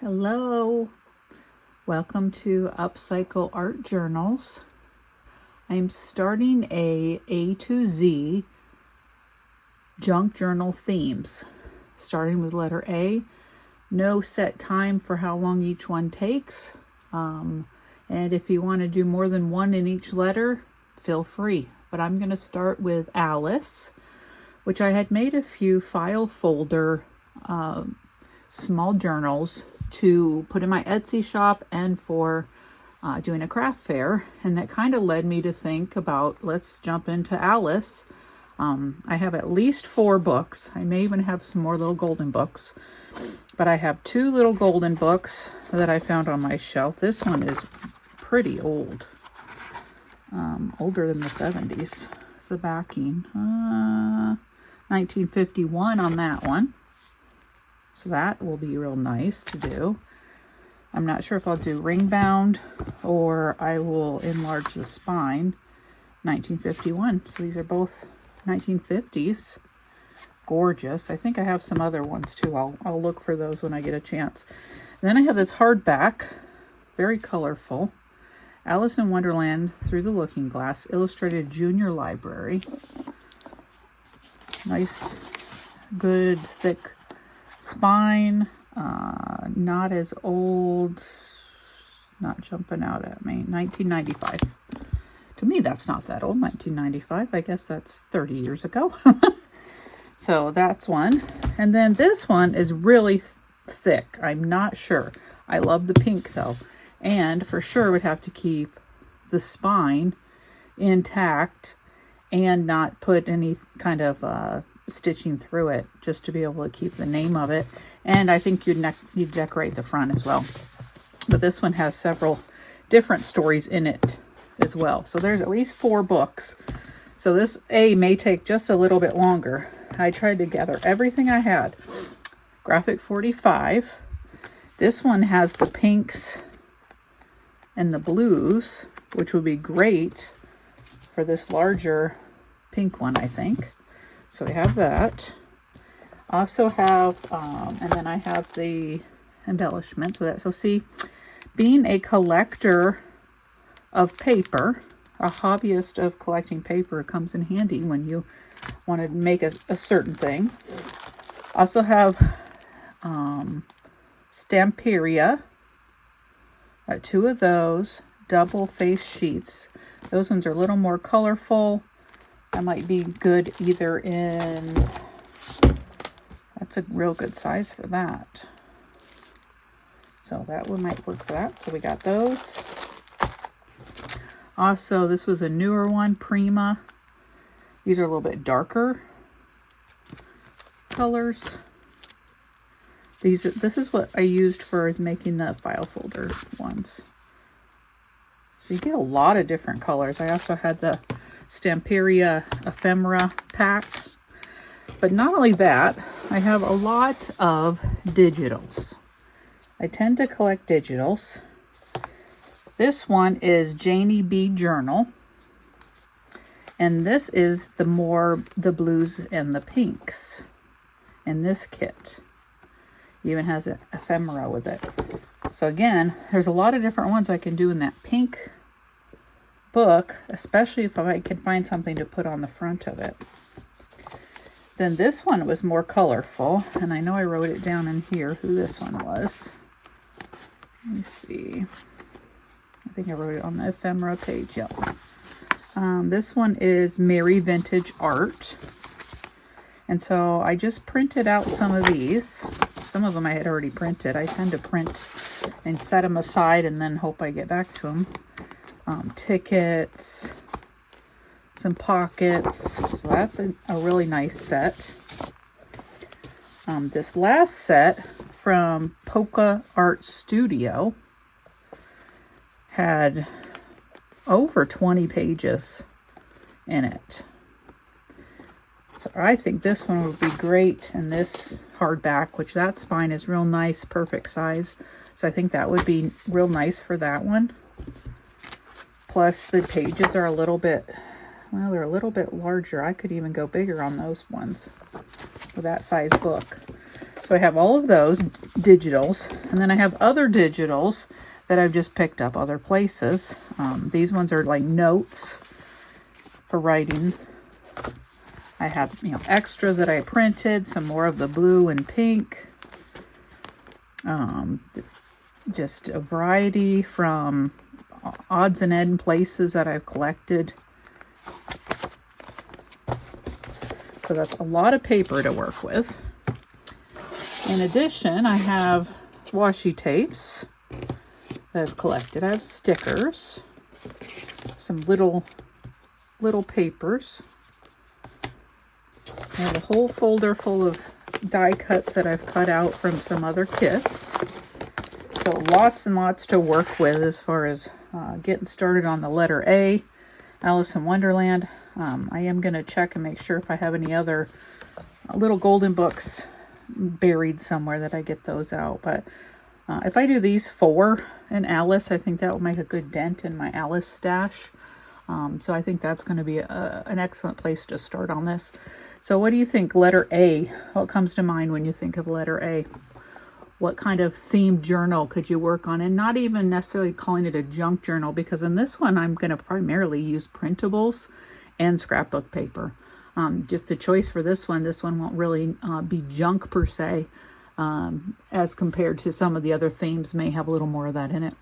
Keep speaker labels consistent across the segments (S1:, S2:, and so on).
S1: Hello, welcome to Upcycle Art Journals. I'm starting A to Z junk journal themes, starting with letter A. No set time for how long each one takes. And if you want to do more than one in each letter, feel free. But I'm going to start with Alice, which I had made a few file folder small journals to put in my Etsy shop and for doing a craft fair. And that kind of led me to think about, let's jump into Alice. I have at least 4 books. I may even have some more little golden books. But I have 2 little golden books that I found on my shelf. This one is pretty old. Older than the 70s. It's the backing. 1951 on that one. So that will be real nice to do. I'm not sure if I'll do ring bound or I will enlarge the spine. 1951. So these are both 1950s. Gorgeous. I think I have some other ones too. I'll look for those when I get a chance. And then I have this hardback, very colorful. Alice in Wonderland Through the Looking Glass, Illustrated Junior Library. Nice, good, thick spine, not as old, not jumping out at me. 1995. To me, that's not that old. 1995. I guess that's 30 years ago. So that's one. And then this one is really thick. I'm not sure. I love the pink though. And for sure would have to keep the spine intact and not put any kind of stitching through it, just to be able to keep the name of it. And I think you'd decorate the front as well. But this one has several different stories in it as well. So there's at least 4 books. So this A may take just a little bit longer. I tried to gather everything I had. Graphic 45. This one has the pinks and the blues, which would be great for this larger pink one, I think. So we have that. Also have, and then I have the embellishments with that. So see, being a collector of paper, a hobbyist of collecting paper, comes in handy when you want to make a certain thing. Also have Stamperia, 2 of those, double face sheets. Those ones are a little more colorful. That might be good either in, that's a real good size for that. So that one might work for that. So we got those. Also, this was a newer one, Prima. These are a little bit darker colors. This is what I used for making the file folder ones. So you get a lot of different colors. I also had the Stamperia ephemera pack. But not only that, I have a lot of digitals. I tend to collect digitals. This one is Janie B. Journal. And this is the blues and the pinks in this kit. It even has an ephemera with it. So again, there's a lot of different ones I can do in that pink book, especially if I can find something to put on the front of it. Then this one was more colorful, and I know I wrote it down in here who this one was. Let me see. I think I wrote it on the ephemera page. Yep. This one is Merry Vintage Art. And so I just printed out some of these. Some of them I had already printed. I tend to print and set them aside and then hope I get back to them. Tickets, some pockets. So that's a really nice set. This last set from Polka Art Studio had over 20 pages in it. So I think this one would be great in this hardback, which that spine is real nice, perfect size. So I think that would be real nice for that one. Plus the pages are a little bit, well, they're a little bit larger. I could even go bigger on those ones with that size book. So I have all of those digitals, and then I have other digitals that I've just picked up other places. These ones are like notes for writing. I have, extras that I printed, some more of the blue and pink. Just a variety from odds and end places that I've collected. So that's a lot of paper to work with. In addition, I have washi tapes that I've collected. I have stickers, some little papers. I have a whole folder full of die cuts that I've cut out from some other kits. So lots and lots to work with as far as getting started on the letter A, Alice in Wonderland. I am going to check and make sure if I have any other little golden books buried somewhere that I get those out. But if I do these 4 in Alice, I think that will make a good dent in my Alice stash. So I think that's going to be an excellent place to start on this. So what do you think? Letter A. What comes to mind when you think of letter A? What kind of themed journal could you work on? And not even necessarily calling it a junk journal, because in this one I'm going to primarily use printables and scrapbook paper. Just a choice for this one. This one won't really be junk per se, as compared to some of the other themes may have a little more of that in it.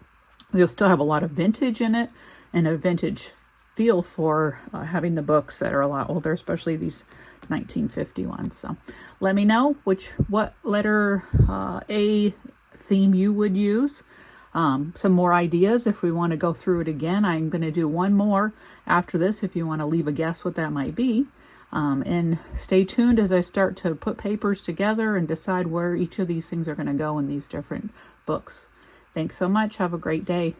S1: You'll still have a lot of vintage in it and a vintage feel for having the books that are a lot older, especially these 1950 ones. So let me know what letter A theme you would use. Some more ideas if we want to go through it again. I'm going to do one more after this if you want to leave a guess what that might be. And stay tuned as I start to put papers together and decide where each of these things are going to go in these different books. Thanks so much. Have a great day.